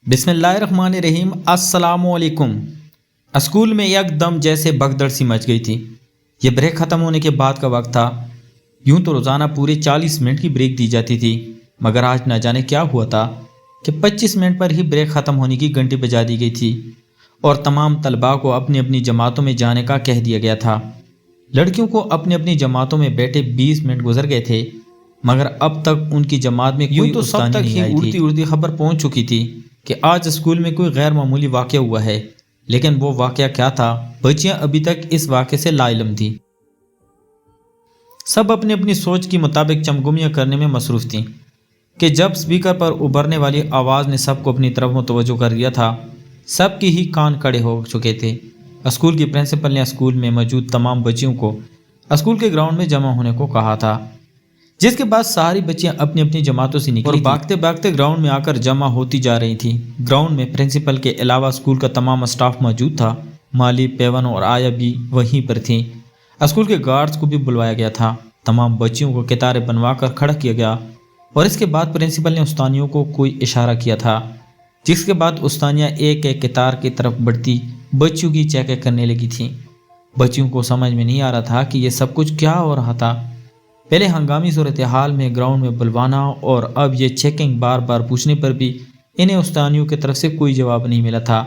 بسم اللہ الرحمن الرحیم۔ السلام علیکم۔ اسکول میں یک دم جیسے بھگدڑ سی مچ گئی تھی۔ یہ بریک ختم ہونے کے بعد کا وقت تھا۔ یوں تو روزانہ پورے 40 منٹ کی بریک دی جاتی تھی، مگر آج نہ جانے کیا ہوا تھا کہ 25 منٹ پر ہی بریک ختم ہونے کی گھنٹی بجا دی گئی تھی اور تمام طلباء کو اپنی اپنی جماعتوں میں جانے کا کہہ دیا گیا تھا۔ لڑکیوں کو اپنی اپنی جماعتوں میں بیٹھے 20 منٹ گزر گئے تھے، مگر اب تک ان کی جماعت میں کوئی استانی نہیں آئی تھی۔ اڑتی خبر پہنچ چکی تھی کہ آج اسکول میں کوئی غیر معمولی واقعہ ہوا ہے، لیکن وہ واقعہ کیا تھا؟ بچیاں ابھی تک اس واقعے سے لا علم تھیں۔ سب اپنی اپنی سوچ کے مطابق چمگمیاں کرنے میں مصروف تھیں کہ جب اسپیکر پر ابھرنے والی آواز نے سب کو اپنی طرف متوجہ کر دیا تھا، سب کی ہی کان کھڑے ہو چکے تھے۔ اسکول کی پرنسپل نے اسکول میں موجود تمام بچیوں کو اسکول کے گراؤنڈ میں جمع ہونے کو کہا تھا، جس کے بعد ساری بچیاں اپنی اپنی جماعتوں سے نکلی اور بھاگتے بھاگتے گراؤنڈ میں آ کر جمع ہوتی جا رہی تھیں۔ گراؤنڈ میں پرنسپل کے علاوہ اسکول کا تمام اسٹاف موجود تھا۔ مالی، پیون اور آیا بھی وہیں پر تھیں۔ اسکول کے گارڈز کو بھی بلوایا گیا تھا۔ تمام بچیوں کو قطاریں بنوا کر کھڑا کیا گیا اور اس کے بعد پرنسپل نے استانیوں کو کوئی اشارہ کیا تھا، جس کے بعد استانیاں ایک ایک قطار کی طرف بڑھتی بچیوں کی چیکنگ کرنے لگی تھیں۔ بچیوں کو سمجھ میں نہیں آ رہا تھا کہ یہ سب کچھ کیا ہو رہا تھا۔ پہلے ہنگامی صورتحال میں گراؤنڈ میں بلوانا اور اب یہ چیکنگ بار بار پوچھنے پر بھی انہیں استانیوں کی طرف سے کوئی جواب نہیں ملا تھا۔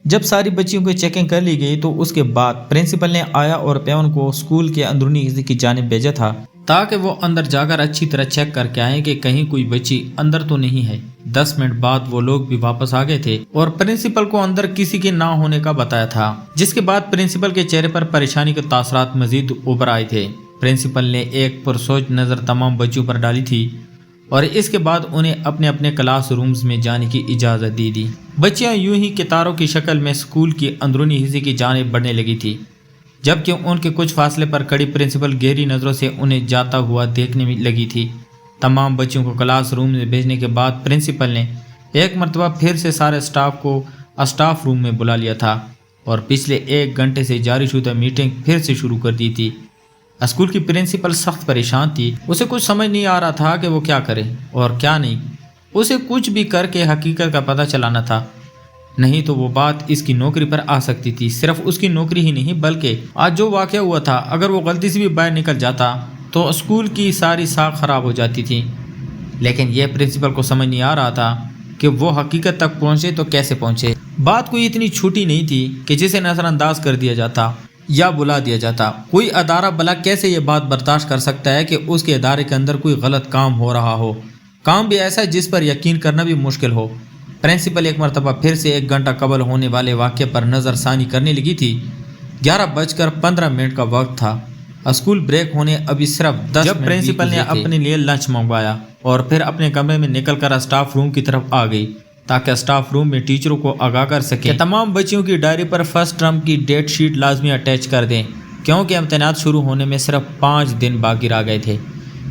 جب ساری بچیوں کی چیکنگ کر لی گئی تو اس کے بعد پرنسپل نے آیا اور پیون کو اسکول کے اندرونی حصے کی جانب بھیجا تھا تاکہ وہ اندر جا کر اچھی طرح چیک کر کے آئیں کہ کہیں کوئی بچی اندر تو نہیں ہے۔ 10 منٹ بعد وہ لوگ بھی واپس آ گئے تھے اور پرنسپل کو اندر کسی کے نہ ہونے کا بتایا تھا، جس کے بعد پرنسپل کے چہرے پر پریشانی کے تاثرات مزید ابھر آئے تھے۔ پرنسپل نے ایک پرسوچ نظر تمام بچیوں پر ڈالی تھی اور اس کے بعد انہیں اپنے اپنے کلاس رومز میں جانے کی اجازت دی۔ بچیاں یوں ہی قطاروں کی شکل میں اسکول کی اندرونی حصے کی جانب بڑھنے لگی تھی، جبکہ ان کے کچھ فاصلے پر کھڑی پرنسپل گہری نظروں سے انہیں جاتا ہوا دیکھنے میں لگی تھی۔ تمام بچیوں کو کلاس روم میں بھیجنے کے بعد پرنسپل نے ایک مرتبہ پھر سے سارے اسٹاف کو اسٹاف روم میں بلا لیا تھا اور پچھلے 1 گھنٹے سے جاری شدہ میٹنگ پھر سے شروع کر دی تھی۔ اسکول کی پرنسپل سخت پریشان تھی۔ اسے کچھ سمجھ نہیں آ رہا تھا کہ وہ کیا کرے اور کیا نہیں۔ اسے کچھ بھی کر کے حقیقت کا پتہ چلانا تھا، نہیں تو وہ بات اس کی نوکری پر آ سکتی تھی۔ صرف اس کی نوکری ہی نہیں بلکہ آج جو واقعہ ہوا تھا، اگر وہ غلطی سے بھی باہر نکل جاتا تو اسکول کی ساری ساکھ خراب ہو جاتی تھی۔ لیکن یہ پرنسپل کو سمجھ نہیں آ رہا تھا کہ وہ حقیقت تک پہنچے تو کیسے پہنچے۔ بات کوئی اتنی چھوٹی نہیں تھی کہ جسے نظر انداز کر دیا جاتا یا بلا دیا جاتا۔ کوئی ادارہ بھلا کیسے یہ بات برداشت کر سکتا ہے کہ اس کے ادارے کے اندر کوئی غلط کام ہو رہا ہو، کام بھی ایسا جس پر یقین کرنا بھی مشکل ہو۔ پرنسپل ایک مرتبہ پھر سے 1 گھنٹہ قبل ہونے والے واقعے پر نظر ثانی کرنے لگی تھی۔ 11:15 کا وقت تھا۔ اسکول بریک ہونے ابھی صرف 10 جب پرنسپل نے اپنے لیے لنچ منگوایا اور پھر اپنے کمرے میں نکل کر اسٹاف روم کی طرف آ گئی تاکہ اسٹاف روم میں ٹیچروں کو آگاہ کر سکے کہ تمام بچیوں کی ڈائری پر فرسٹ ٹرم کی ڈیٹ شیٹ لازمی اٹیچ کر دیں، کیونکہ امتحانات شروع ہونے میں صرف 5 دن باقی رہ گئے تھے۔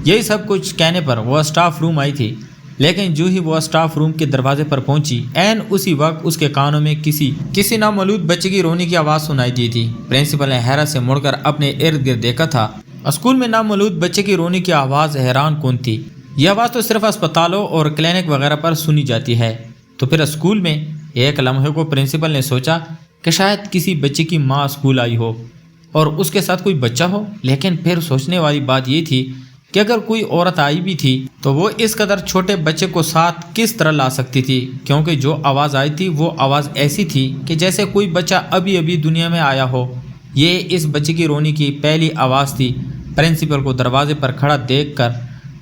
یہی سب کچھ کہنے پر وہ اسٹاف روم آئی تھی، لیکن جو ہی وہ اسٹاف روم کے دروازے پر پہنچی، عین اسی وقت اس کے کانوں میں کسی نامعلوم بچے کی رونے کی آواز سنائی دی تھی۔ پرنسپل نے حیرت سے مڑ کر اپنے ارد گرد دیکھا تھا۔ اسکول میں نامعلوم بچے کی رونے کی آواز حیران کن تھی۔ یہ آواز تو صرف اسپتالوں اور کلینک وغیرہ پر سنی جاتی ہے، تو پھر اسکول میں؟ ایک لمحے کو پرنسپل نے سوچا کہ شاید کسی بچے کی ماں اسکول آئی ہو اور اس کے ساتھ کوئی بچہ ہو، لیکن پھر سوچنے والی بات یہ تھی کہ اگر کوئی عورت آئی بھی تھی تو وہ اس قدر چھوٹے بچے کو ساتھ کس طرح لا سکتی تھی، کیونکہ جو آواز آئی تھی وہ آواز ایسی تھی کہ جیسے کوئی بچہ ابھی ابھی دنیا میں آیا ہو۔ یہ اس بچے کی رونے کی پہلی آواز تھی۔ پرنسپل کو دروازے پر کھڑا دیکھ کر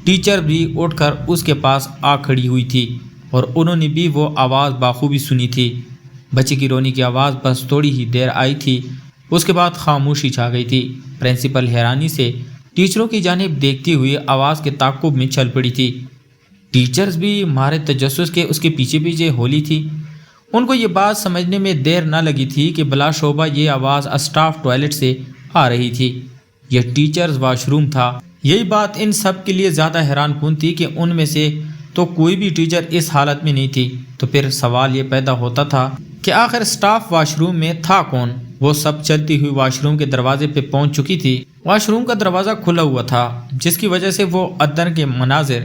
ٹیچر بھی اٹھ کر اس کے پاس آ کھڑی ہوئی تھی اور انہوں نے بھی وہ آواز بخوبی سنی تھی۔ بچے کی رونے کی آواز بس تھوڑی ہی دیر آئی تھی، اس کے بعد خاموشی چھا گئی تھی۔ پرنسپل حیرانی سے ٹیچروں کی جانب دیکھتی ہوئی آواز کے تعاقب میں چل پڑی تھی۔ ٹیچرز بھی مارے تجسس کے اس کے پیچھے پیچھے ہولی تھی۔ ان کو یہ بات سمجھنے میں دیر نہ لگی تھی کہ بلا شبہ یہ آواز اسٹاف ٹوائلٹ سے آ رہی تھی۔ یہ ٹیچرز واش روم تھا۔ یہی بات ان سب کے لیے زیادہ حیران کن تھی کہ ان میں سے تو کوئی بھی ٹیچر اس حالت میں نہیں تھی۔ تو پھر سوال یہ پیدا ہوتا تھا کہ آخر اسٹاف واش روم میں تھا کون؟ وہ سب چلتی ہوئی واش روم کے دروازے پہ پہنچ چکی تھی۔ واش روم کا دروازہ کھلا ہوا تھا، جس کی وجہ سے وہ اندر کے مناظر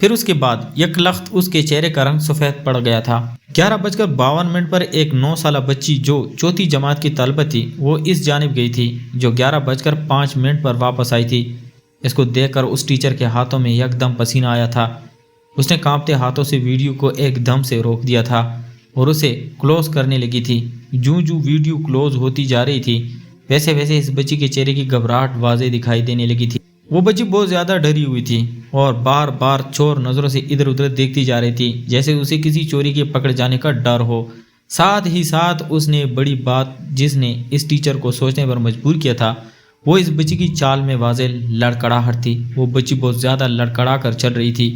پھر اس کے بعد یک لخت اس کے چہرے کا رنگ سفید پڑ گیا تھا۔ 11:52 پر ایک 9 سالہ بچی جو چوتھی جماعت کی طالبہ تھی وہ اس جانب گئی تھی جو 11:05 پر واپس آئی تھی۔ اس کو دیکھ کر اس ٹیچر کے ہاتھوں میں یک دم پسینہ آیا تھا۔ اس نے کانپتے ہاتھوں سے ویڈیو کو ایک دم سے روک دیا تھا اور اسے کلوز کرنے لگی تھی۔ جوں ویڈیو کلوز ہوتی جا رہی تھی ویسے ویسے اس بچی کے چہرے کی گھبراہٹ واضح دکھائی دینے لگی تھی۔ وہ بچی بہت زیادہ ڈری ہوئی تھی اور بار بار چور نظروں سے ادھر ادھر دیکھتی جا رہی تھی جیسے اسے کسی چوری کے پکڑ جانے کا ڈر ہو۔ ساتھ ہی ساتھ اس نے بڑی بات جس نے اس ٹیچر کو سوچنے پر مجبور کیا تھا وہ اس بچی کی چال میں واضح لڑکڑاہٹ تھی۔ وہ بچی بہت زیادہ لڑکڑا کر چل رہی تھی۔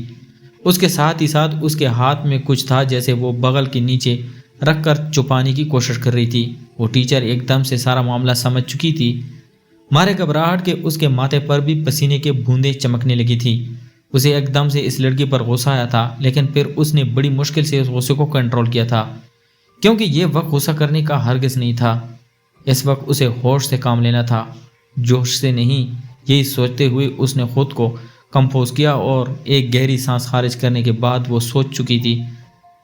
اس کے ساتھ ہی ساتھ اس کے ہاتھ میں کچھ تھا جیسے وہ بغل کے نیچے رکھ کر چھپانے کی کوشش کر رہی تھی۔ وہ ٹیچر ایک دم سے سارا معاملہ سمجھ چکی تھی۔ مارے گھبراہٹ کے اس کے ماتھے پر بھی پسینے کے بوندیں چمکنے لگی تھی۔ اسے ایک دم سے اس لڑکی پر غصہ آیا تھا لیکن پھر اس نے بڑی مشکل سے اس غصے کو کنٹرول کیا تھا کیونکہ یہ وقت غصہ کرنے کا ہرگز نہیں تھا۔ اس وقت اسے ہوش سے کام لینا تھا، جوش سے نہیں۔ یہی سوچتے ہوئے اس نے خود کو کمپوز کیا اور ایک گہری سانس خارج کرنے کے بعد وہ سوچ چکی تھی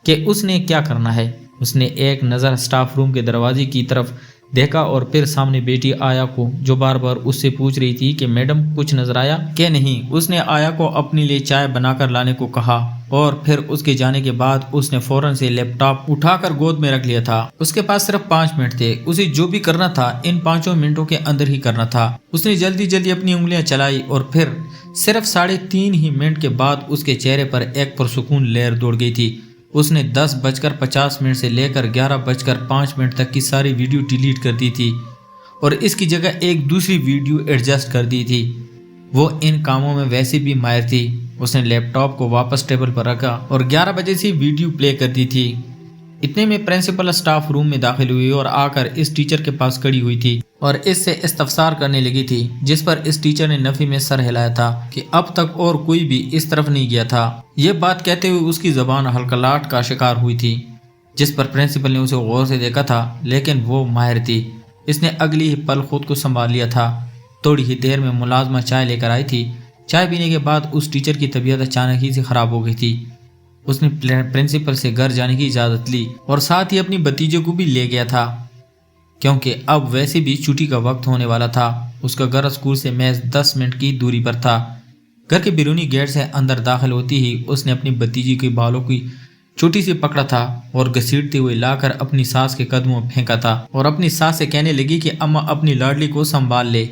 کہ اس نے کیا کرنا ہے۔ اس نے ایک نظر سٹاف روم کے دروازے کی طرف دیکھا اور پھر سامنے بیٹی آیا کو جو بار بار اس سے پوچھ رہی تھی کہ میڈم کچھ نظر آیا کہ نہیں، اس نے آیا کو اپنے لیے چائے بنا کر لانے کو کہا اور پھر اس کے جانے کے بعد اس نے فوراً سے لیپ ٹاپ اٹھا کر گود میں رکھ لیا تھا۔ اس کے پاس صرف 5 منٹ تھے، اسے جو بھی کرنا تھا ان 5 منٹوں کے اندر ہی کرنا تھا۔ اس نے جلدی جلدی اپنی انگلیاں چلائی اور پھر صرف 3.5 ہی منٹ کے بعد اس کے چہرے پر ایک پرسکون لہر دوڑ گئی تھی۔ اس نے 10:50 سے لے کر 11:05 تک کی ساری ویڈیو ڈیلیٹ کر دی تھی اور اس کی جگہ ایک دوسری ویڈیو ایڈجسٹ کر دی تھی۔ وہ ان کاموں میں ویسے بھی ماہر تھی۔ اس نے لیپ ٹاپ کو واپس ٹیبل پر رکھا اور 11 بجے سے ویڈیو پلے کر دی تھی۔ اتنے میں پرنسپل اسٹاف روم میں داخل ہوئی اور آ کر اس ٹیچر کے پاس کھڑی ہوئی تھی اور اس سے استفسار کرنے لگی تھی، جس پر اس ٹیچر نے نفی میں سر ہلایا تھا کہ اب تک اور کوئی بھی اس طرف نہیں گیا تھا۔ یہ بات کہتے ہوئے اس کی زبان ہلکلاہٹ کا شکار ہوئی تھی، جس پر پرنسپل نے اسے غور سے دیکھا تھا لیکن وہ ماہر تھی۔ اس نے اگلی ہی پل خود کو سنبھال لیا تھا۔ تھوڑی ہی دیر میں ملازمہ چائے لے کر آئی تھی۔ چائے پینے کے بعد اس ٹیچر کی طبیعت اچانک ہی سے خراب ہو گئی تھی۔ اس نے پرنسپل سے گھر جانے کی اجازت لی اور ساتھ ہی اپنی بھتیجے کو بھی لے گیا تھا کیونکہ اب ویسے بھی چھٹی کا وقت ہونے والا تھا۔ اس کا گھر اسکول سے محض 10 منٹ کی دوری پر تھا۔ گھر کے بیرونی گیٹ سے اندر داخل ہوتی ہی اس نے اپنی بھتیجی کے بالوں کی چوٹی سے پکڑا تھا اور گھسیٹتے ہوئے لا کر اپنی ساس کے قدموں میں پھینکا تھا اور اپنی ساس سے کہنے لگی کہ اماں اپنی لاڈلی کو سنبھال لے،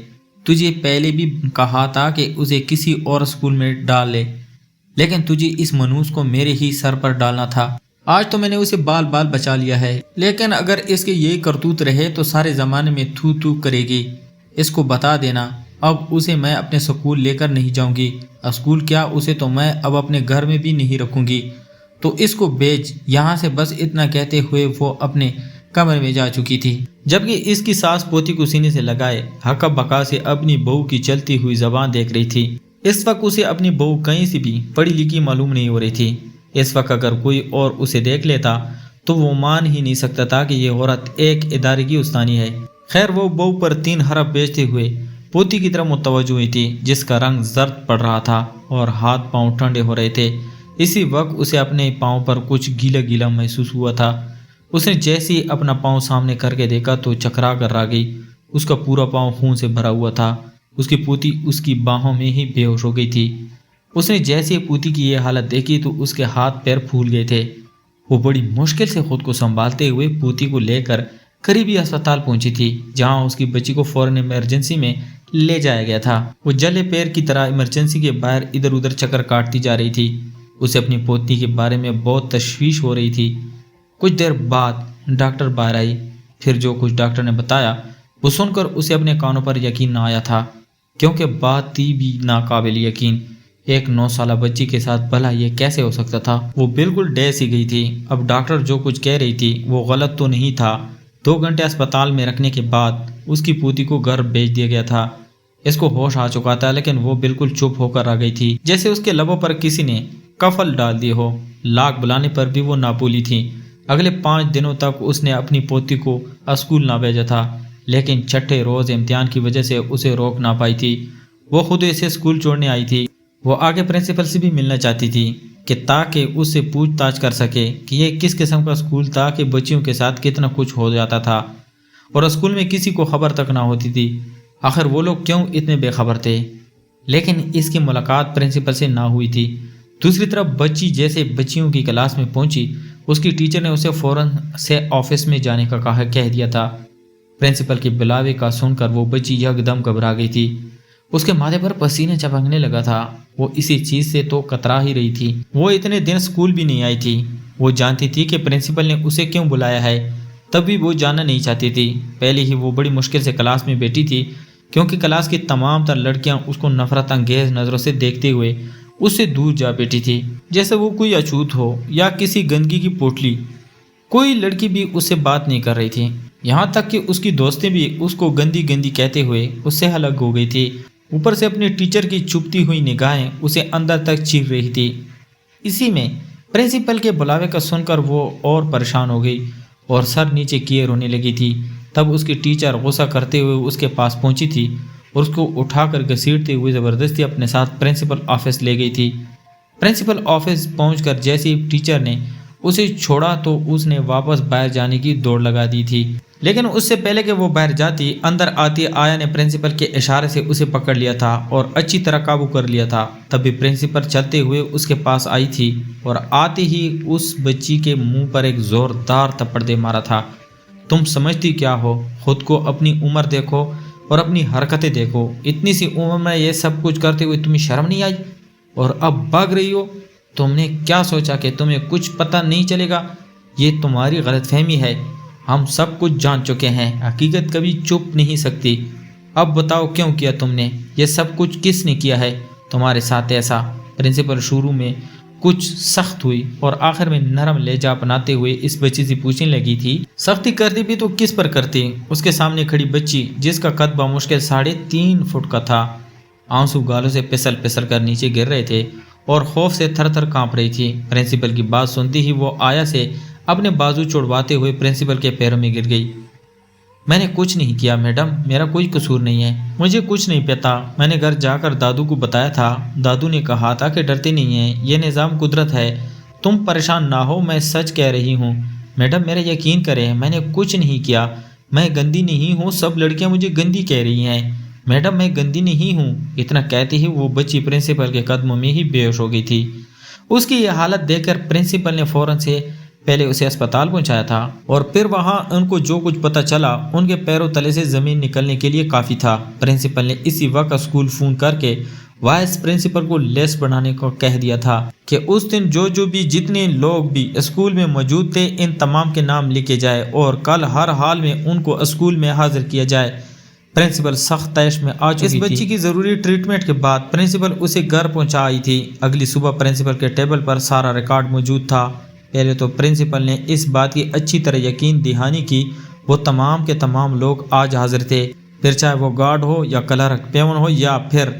تجھے پہلے بھی کہا تھا کہ اسے کسی اور اسکول میں ڈال لے، لیکن تجھے اس منوس کو میرے ہی سر پر ڈالنا تھا۔ آج تو میں نے اسے بال بال بچا لیا ہے، لیکن اگر اس کے یہی کرتوت رہے تو سارے زمانے میں تھو تھو کرے گی۔ اس کو بتا دینا اب اسے میں اپنے اسکول لے کر نہیں جاؤں گی، اسکول کیا اسے تو میں اب اپنے گھر میں بھی نہیں رکھوں گی، تو اس کو بیچ یہاں سے۔ بس اتنا کہتے ہوئے وہ اپنے کمرے میں جا چکی تھی، جبکہ اس کی ساس پوتی کو سینے سے لگائے ہکا بکا سے اپنی بہو کی چلتی ہوئی زبان دیکھ رہی تھی۔ اس وقت اسے اپنی بہو کہیں سے بھی پڑھی لکھی معلوم نہیں ہو رہی تھی۔ اس وقت اگر کوئی اور اسے دیکھ لیتا تو وہ مان ہی نہیں سکتا تھا کہ یہ عورت ایک ادارے کی استانی ہے۔ خیر وہ بہو پر 3 حرف بیچتے ہوئے پوتی کی طرف متوجہ ہوئی تھی جس کا رنگ زرد پڑ رہا تھا اور ہاتھ پاؤں ٹھنڈے ہو رہے تھے۔ اسی وقت اسے اپنے پاؤں پر کچھ گیلا گیلا محسوس ہوا تھا۔ اس نے جیسے ہی اپنا پاؤں سامنے کر کے دیکھا تو چکرا کر رہ گئی۔ اس کا پورا پاؤں خون سے بھرا ہوا تھا۔ اس کی پوتی اس کی باہوں میں ہی بے ہوش ہو گئی تھی۔ اس نے جیسے پوتی کی یہ حالت دیکھی تو اس کے ہاتھ پیر پھول گئے تھے۔ وہ بڑی مشکل سے خود کو سنبھالتے ہوئے پوتی کو لے کر قریبی اسپتال پہنچی تھی جہاں اس کی بچی کو فوراً ایمرجنسی میں لے جایا گیا تھا۔ وہ جلے پیر کی طرح ایمرجنسی کے باہر ادھر ادھر چکر کاٹتی جا رہی تھی۔ اسے اپنی پوتی کے بارے میں بہت تشویش ہو رہی تھی۔ کچھ دیر بعد ڈاکٹر باہر آئی۔ پھر جو کچھ ڈاکٹر نے بتایا وہ سن کر اسے اپنے کانوں پر یقین نہ آیا تھا، کیونکہ بات تھی بھی ناقابل یقین۔ ایک 9 سالہ بچی کے ساتھ بھلا یہ کیسے ہو سکتا تھا؟ وہ بالکل ڈے سی گئی تھی۔ اب ڈاکٹر جو کچھ کہہ رہی تھی وہ غلط تو نہیں تھا۔ 2 گھنٹے اسپتال میں رکھنے کے بعد اس کی پوتی کو گھر بھیج دیا گیا تھا۔ اس کو ہوش آ چکا تھا لیکن وہ بالکل چپ ہو کر آ گئی تھی، جیسے اس کے لبوں پر کسی نے کفل ڈال دی ہو۔ لاکھ بلانے پر بھی وہ نہ بولی تھی۔ اگلے 5 دنوں تک اس نے اپنی پوتی کو اسکول نہ بھیجا تھا، لیکن 6 روز امتحان کی وجہ سے اسے روک نہ پائی تھی۔ وہ خود اسے اسکول چھوڑنے آئی تھی۔ وہ آگے پرنسپل سے بھی ملنا چاہتی تھی کہ تاکہ اس سے پوچھ تاچھ کر سکے کہ یہ کس قسم کا اسکول تھا کہ بچیوں کے ساتھ کتنا کچھ ہو جاتا تھا اور اسکول میں کسی کو خبر تک نہ ہوتی تھی۔ آخر وہ لوگ کیوں اتنے بے خبر تھے؟ لیکن اس کی ملاقات پرنسپل سے نہ ہوئی تھی۔ دوسری طرف بچی جیسے بچیوں کی کلاس میں پہنچی، اس کی ٹیچر نے اسے فوراً سے آفس میں جانے کا کہہ دیا تھا۔ پرنسپل کے بلاوے کا سن کر وہ بچی یکدم گھبرا گئی تھی۔ اس کے ماتھے پر پسینے چپکنے لگا تھا۔ وہ اسی چیز سے تو کترا ہی رہی تھی۔ وہ اتنے دن اسکول بھی نہیں آئی تھی۔ وہ جانتی تھی کہ پرنسپل نے اسے کیوں بلایا ہے، تب بھی وہ جاننا نہیں چاہتی تھی۔ پہلے ہی وہ بڑی مشکل سے کلاس میں بیٹھی تھی، کیونکہ کلاس کی تمام تر لڑکیاں اس کو نفرت انگیز نظروں سے دیکھتے ہوئے اس سے دور جا بیٹھی تھی، جیسے وہ کوئی اچھوت ہو یا کسی گندگی کی پوٹلی۔ کوئی لڑکی بھی اس سے بات نہیں کر رہی تھی، یہاں تک کہ اس کی دوستیں بھی اس کو گندی گندی کہتے ہوئے اس سے الگ ہو گئی تھی۔ اوپر سے اپنے ٹیچر کی چھپتی ہوئی نگاہیں اسے اندر تک چیر رہی تھی۔ اسی میں پرنسپل کے بلاوے کا سن کر وہ اور پریشان ہو گئی اور سر نیچے کیے رونے لگی تھی۔ تب اس کی ٹیچر غصہ کرتے ہوئے اس کے پاس پہنچی تھی اور اس کو اٹھا کر گھسیٹتے ہوئے زبردستی اپنے ساتھ پرنسپل آفس لے گئی تھی۔ پرنسپل آفس پہنچ کر جیسے ٹیچر نے اسے چھوڑا تو اس نے واپس باہر جانے کی دوڑ لگا دی تھی، لیکن اس سے پہلے کہ وہ باہر جاتی، اندر آتی آیا نے پرنسپل کے اشارے سے اسے پکڑ لیا تھا اور اچھی طرح قابو کر لیا تھا۔ تب بھی پرنسپل چلتے ہوئے اس کے پاس آئی تھی اور آتے ہی اس بچی کے منہ پر ایک زوردار تھپڑ دے مارا تھا۔ تم سمجھتی کیا ہو؟ خود کو، اپنی عمر دیکھو اور اپنی حرکتیں دیکھو۔ اتنی سی عمر میں یہ سب کچھ کرتے ہوئے تمہیں شرم نہیں آئی اور اب بھاگ رہی ہو؟ تم نے کیا سوچا کہ تمہیں کچھ پتہ نہیں چلے گا؟ یہ تمہاری غلط فہمی ہے۔ ہم سب کچھ جان چکے ہیں، حقیقت کبھی چھپ نہیں سکتی۔ اب بتاؤ کیوں کیا تم نے؟ یہ سب کچھ کس نے کیا ہے تمہارے ساتھ ایسا؟ پرنسپل شروع میں کچھ سخت ہوئی اور آخر میں نرم لہجہ اپناتے ہوئے اس بچی سے پوچھنے لگی تھی، سختی کرتی بھی تو کس پر کرتی؟ اس کے سامنے کھڑی بچی جس کا قد بمشکل 3.5 فٹ کا تھا، آنسو گالوں سے پسل پسل کر نیچے گر رہے تھے اور خوف سے تھر تھر کانپ رہی تھی۔ پرنسپل کی بات سنتی ہی وہ آیا سے اپنے بازو چھڑواتے ہوئے پرنسپل کے پیروں میں گر گئی۔ میں نے کچھ نہیں کیا میڈم، میرا کوئی قصور نہیں ہے، مجھے کچھ نہیں پتا۔ میں نے گھر جا کر دادو کو بتایا تھا، دادو نے کہا تھا کہ ڈرتے نہیں ہیں، یہ نظام قدرت ہے، تم پریشان نہ ہو، میں سچ کہہ رہی ہوں۔ میڈم میرا یقین کریں، میں نے کچھ نہیں کیا، میں گندی نہیں ہوں، سب لڑکیاں مجھے گندی کہہ رہی ہیں۔ میڈم میں گندی نہیں ہوں۔ اتنا کہتے ہی وہ بچی پرنسپل کے قدموں میں ہی بے ہوش ہو گئی تھی۔ اس کی یہ حالت دیکھ کر پرنسپل نے فوراً سے پہلے اسے اسپتال پہنچایا تھا اور پھر وہاں ان کو جو کچھ پتہ چلا ان کے پیروں تلے سے زمین نکلنے کے لیے کافی تھا۔ پرنسپل نے اسی وقت اسکول فون کر کے وائس پرنسپل کو لیسٹ بنانے کو کہہ دیا تھا کہ اس دن جو بھی جتنے لوگ بھی اسکول میں موجود تھے ان تمام کے نام لکھے جائے اور کل ہر حال میں ان کو اسکول میں حاضر کیا جائے۔ پرنسپل سخت طیش میں آ چکی تھی۔ اس بچی کی ضروری ٹریٹمنٹ کے بعد پرنسپل اسے گھر پہنچا آئی تھی۔ اگلی صبح پرنسپل کے ٹیبل پر سارا ریکارڈ موجود تھا۔ پہلے تو پرنسپل نے اس بات کی اچھی طرح یقین دہانی کی وہ تمام کے تمام لوگ آج حاضر تھے، پھر چاہے وہ گارڈ ہو یا کلرک پیون ہو یا پھر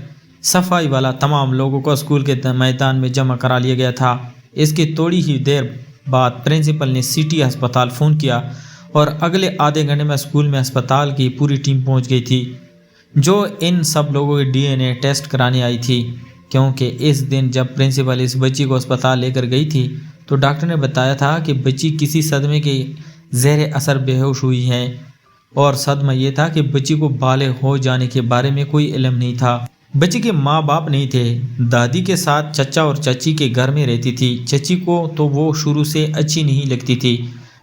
صفائی والا، تمام لوگوں کو اسکول کے میدان میں جمع کرا لیا گیا تھا۔ اس کی تھوڑی ہی دیر بعد پرنسپل نے سٹی ہسپتال فون کیا اور اگلے آدھے گھنٹے میں اسکول میں ہسپتال کی پوری ٹیم پہنچ گئی تھی جو ان سب لوگوں کے ڈی این اے ٹیسٹ کرانے آئی تھی، کیونکہ اس دن جب پرنسپل اس بچی کو ہسپتال لے کر گئی تھی تو ڈاکٹر نے بتایا تھا کہ بچی کسی صدمے کے زیر اثر بے ہوش ہوئی ہے، اور صدمہ یہ تھا کہ بچی کو بالغ ہو جانے کے بارے میں کوئی علم نہیں تھا۔ بچی کے ماں باپ نہیں تھے، دادی کے ساتھ چچا اور چچی کے گھر میں رہتی تھی۔ چچی کو تو وہ شروع سے اچھی نہیں لگتی تھی،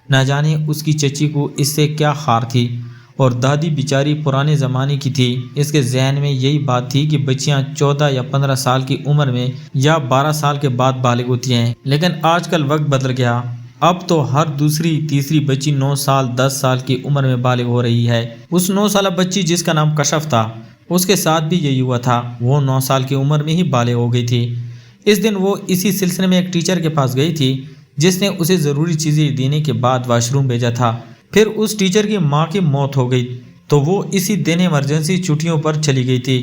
نہ جانے اس کی چچی کو اس سے کیا خار تھی، اور دادی بیچاری پرانے زمانے کی تھی۔ اس کے ذہن میں یہی بات تھی کہ بچیاں 14 یا 15 سال کی عمر میں یا 12 سال کے بعد بالغ ہوتی ہیں، لیکن آج کل وقت بدل گیا، اب تو ہر دوسری تیسری بچی 9 سال 10 سال کی عمر میں بالغ ہو رہی ہے۔ اس 9 سالہ بچی جس کا نام کشف تھا، اس کے ساتھ بھی یہی ہوا تھا، وہ 9 سال کی عمر میں ہی بالغ ہو گئی تھی۔ اس دن وہ اسی سلسلے میں ایک ٹیچر کے پاس گئی تھی جس نے اسے ضروری چیزیں دینے کے بعد واش روم بھیجا تھا۔ پھر اس ٹیچر کی ماں کی موت ہو گئی تو وہ اسی دن ایمرجنسی چھٹیوں پر چلی گئی تھی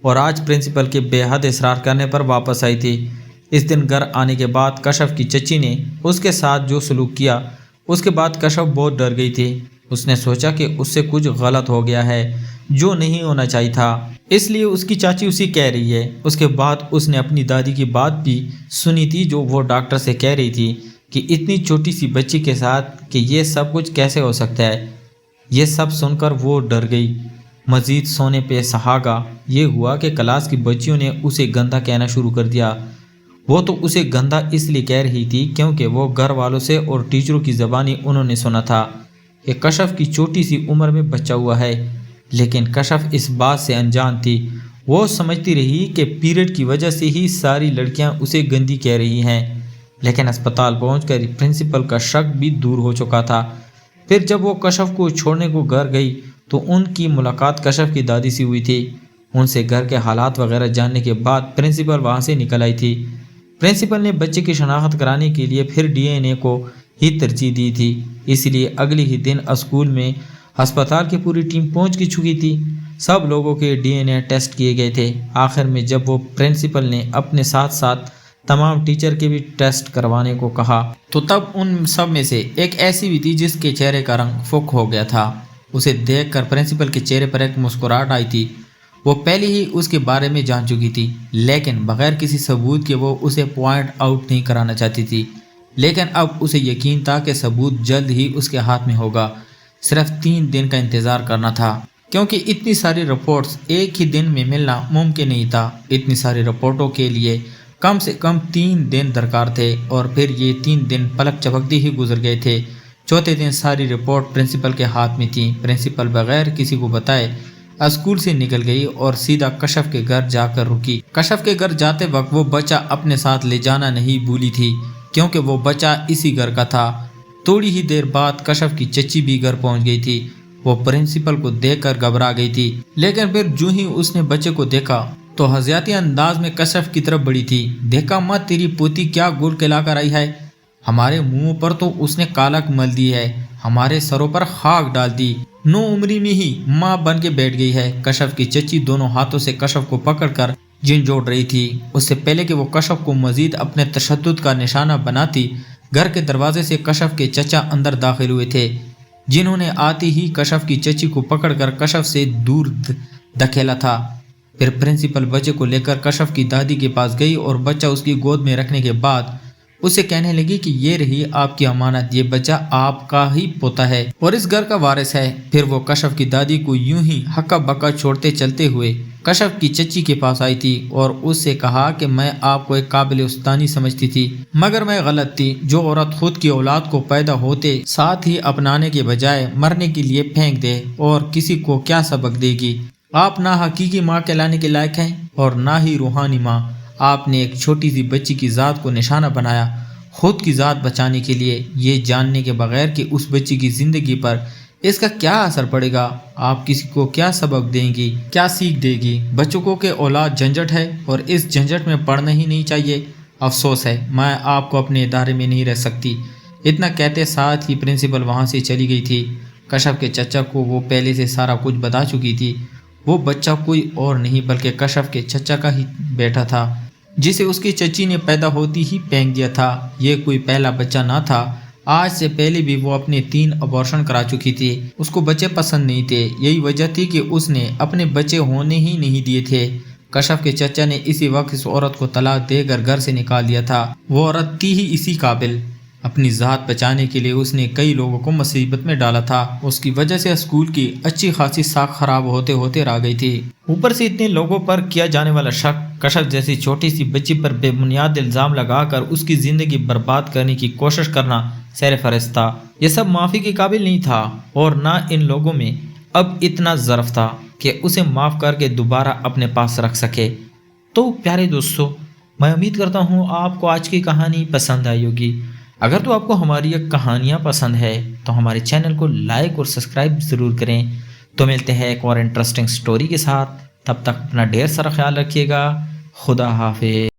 اور آج پرنسپل کے بے حد اصرار کرنے پر واپس آئی تھی۔ اس دن گھر آنے کے بعد کشف کی چچی نے اس کے ساتھ جو سلوک کیا، اس کے بعد کشف بہت ڈر گئی تھی۔ اس نے سوچا کہ اس سے کچھ غلط ہو گیا ہے جو نہیں ہونا چاہیے تھا۔ اس لیے اس کی چاچی اسی کہہ رہی ہے۔ اس کے بعد اس نے اپنی دادی کی بات بھی سنی تھی جو وہ ڈاکٹر سے کہہ رہی تھی کہ اتنی چھوٹی سی بچی کے ساتھ کہ یہ سب کچھ کیسے ہو سکتا ہے۔ یہ سب سن کر وہ ڈر گئی۔ مزید سونے پہ سہاگا یہ ہوا کہ کلاس کی بچیوں نے اسے گندا کہنا شروع کر دیا۔ وہ تو اسے گندا اس لیے کہہ رہی تھی کیونکہ وہ گھر والوں سے اور ٹیچروں کی زبانی انہوں نے سنا تھا کہ کشف کی چھوٹی سی عمر میں بچہ ہوا ہے، لیکن کشف اس بات سے انجان تھی۔ وہ سمجھتی رہی کہ پیریڈ کی وجہ سے ہی ساری لڑکیاں اسے گندی کہہ رہی ہیں، لیکن اسپتال پہنچ کر پرنسپل کا شک بھی دور ہو چکا تھا۔ پھر جب وہ کشف کو چھوڑنے کو گھر گئی تو ان کی ملاقات کشف کی دادی سے ہوئی تھی۔ ان سے گھر کے حالات وغیرہ جاننے کے بعد پرنسپل وہاں سے نکل آئی تھی۔ پرنسپل نے بچے کی شناخت کرانے کے لیے پھر ڈی این اے کو ہی ترجیح دی تھی، اس لیے اگلے ہی دن اسکول میں ہسپتال کی پوری ٹیم پہنچ چکی تھی۔ سب لوگوں کے ڈی این اے ٹیسٹ کیے گئے تھے۔ آخر میں جب وہ پرنسپل نے اپنے ساتھ ساتھ تمام ٹیچر کے بھی ٹیسٹ کروانے کو کہا تو تب ان سب میں سے ایک ایسی بھی تھی جس کے چہرے کا رنگ فک ہو گیا تھا۔ اسے دیکھ کر پرنسپل کے چہرے پر ایک مسکراہٹ آئی تھی۔ وہ پہلے ہی اس کے بارے میں جان چکی تھی، لیکن بغیر کسی ثبوت کے وہ اسے پوائنٹ آؤٹ نہیں کرانا چاہتی تھی۔ لیکن اب اسے یقین تھا کہ ثبوت جلد ہی اس کے ہاتھ میں ہوگا۔ صرف 3 دن کا انتظار کرنا تھا، کیونکہ اتنی ساری رپورٹس ایک ہی دن میں ملنا ممکن نہیں تھا۔ اتنی ساری رپورٹوں کے لیے کم سے کم 3 دن درکار تھے، اور پھر یہ 3 دن پلک چپکتے ہی گزر گئے تھے۔ چوتھے دن ساری رپورٹ پرنسپل کے ہاتھ میں تھی۔ پرنسپل بغیر کسی کو بتائے اسکول سے نکل گئی اور سیدھا کشف کے گھر جا کر رکی۔ کشف کے گھر جاتے وقت وہ بچہ اپنے ساتھ لے جانا نہیں بھولی تھی، کیونکہ وہ بچہ اسی گھر کا تھا۔ تھوڑی ہی دیر بعد کشف کی چچی بھی گھر پہنچ گئی تھی۔ وہ پرنسپل کو دیکھ کر گھبرا گئی تھی، لیکن پھر جو ہی اس نے بچے کو دیکھا تو حضرتی انداز میں کشف کی طرف بڑھی تھی۔ دیکھا مت تیری پوتی کیا گل کھلا کر آئی ہے، ہمارے منہ پر تو اس نے کالک مل دی ہے، ہمارے سروں پر خاک ڈال دی، 9 عمری میں ہی ماں بن کے بیٹھ گئی ہے۔ کشف کی چچی دونوں ہاتھوں سے کشف کو پکڑ کر جھنجھوڑ رہی تھی۔ اس سے پہلے کہ وہ کشف کو مزید اپنے تشدد کا نشانہ بناتی، گھر کے دروازے سے کشف کے چچا اندر داخل ہوئے تھے، جنہوں نے آتے ہی کشف کی چچی کو پکڑ کر کشف سے دور دھکیلا تھا۔ پھر پرنسپل بچے کو لے کر کشف کی دادی کے پاس گئی اور بچہ اس کی گود میں رکھنے کے بعد اسے کہنے لگی کہ یہ رہی آپ کی امانت، یہ بچہ آپ کا ہی پوتا ہے اور اس گھر کا وارث ہے۔ پھر وہ کشف کی دادی کو یوں ہی ہکا بکا چھوڑتے چلتے ہوئے کشف کی چچی کے پاس آئی تھی اور اس سے کہا کہ میں آپ کو ایک قابل استانی سمجھتی تھی، مگر میں غلط تھی۔ جو عورت خود کی اولاد کو پیدا ہوتے ساتھ ہی اپنانے کے بجائے مرنے کے لیے پھینک دے اور کسی کو کیا سبق دے گی؟ آپ نہ حقیقی ماں کہلانے کے لائق ہیں اور نہ ہی روحانی ماں۔ آپ نے ایک چھوٹی سی بچی کی ذات کو نشانہ بنایا، خود کی ذات بچانے کے لیے، یہ جاننے کے بغیر کہ اس بچی کی زندگی پر اس کا کیا اثر پڑے گا۔ آپ کسی کو کیا سبق دیں گی، کیا سیکھ دے گی؟ بچوں کو کہ اولاد جھنجھٹ ہے اور اس جھنجھٹ میں پڑھنا ہی نہیں چاہیے۔ افسوس ہے میں آپ کو اپنے ادارے میں نہیں رہ سکتی۔ اتنا کہتے ساتھ ہی پرنسپل وہاں سے چلی گئی تھی۔ کشف کے چچا کو وہ پہلے سے سارا کچھ بتا چکی تھی۔ وہ بچہ کوئی اور نہیں بلکہ کشف کے چچا کا ہی بیٹا تھا، جسے اس کی چچی نے پیدا ہوتی ہی پھینک دیا تھا۔ یہ کوئی پہلا بچہ نہ تھا، آج سے پہلے بھی وہ اپنے 3 ابارشن کرا چکی تھی۔ اس کو بچے پسند نہیں تھے، یہی وجہ تھی کہ اس نے اپنے بچے ہونے ہی نہیں دیے تھے۔ کشف کے چچا نے اسی وقت اس عورت کو طلاق دے کر گھر سے نکال دیا تھا۔ وہ عورت تھی ہی اسی قابل۔ اپنی ذات بچانے کے لیے اس نے کئی لوگوں کو مصیبت میں ڈالا تھا۔ اس کی وجہ سے اسکول کی اچھی خاصی ساکھ خراب ہوتے ہوتے رہ گئی تھی۔ اوپر سے اتنے لوگوں پر کیا جانے والا شک، کشف جیسی چھوٹی سی بچی پر بے بنیاد الزام لگا کر اس کی زندگی برباد کرنے کی کوشش کرنا سیر فرض تھا۔ یہ سب معافی کے قابل نہیں تھا اور نہ ان لوگوں میں اب اتنا ظرف تھا کہ اسے معاف کر کے دوبارہ اپنے پاس رکھ سکے۔ تو پیارے دوستو، میں امید کرتا ہوں آپ کو آج کی کہانی پسند آئی ہوگی۔ اگر تو آپ کو ہماری یہ کہانیاں پسند ہے تو ہمارے چینل کو لائک اور سبسکرائب ضرور کریں۔ تو ملتے ہیں ایک اور انٹرسٹنگ سٹوری کے ساتھ، تب تک اپنا ڈھیر سارا خیال رکھیے گا۔ خدا حافظ۔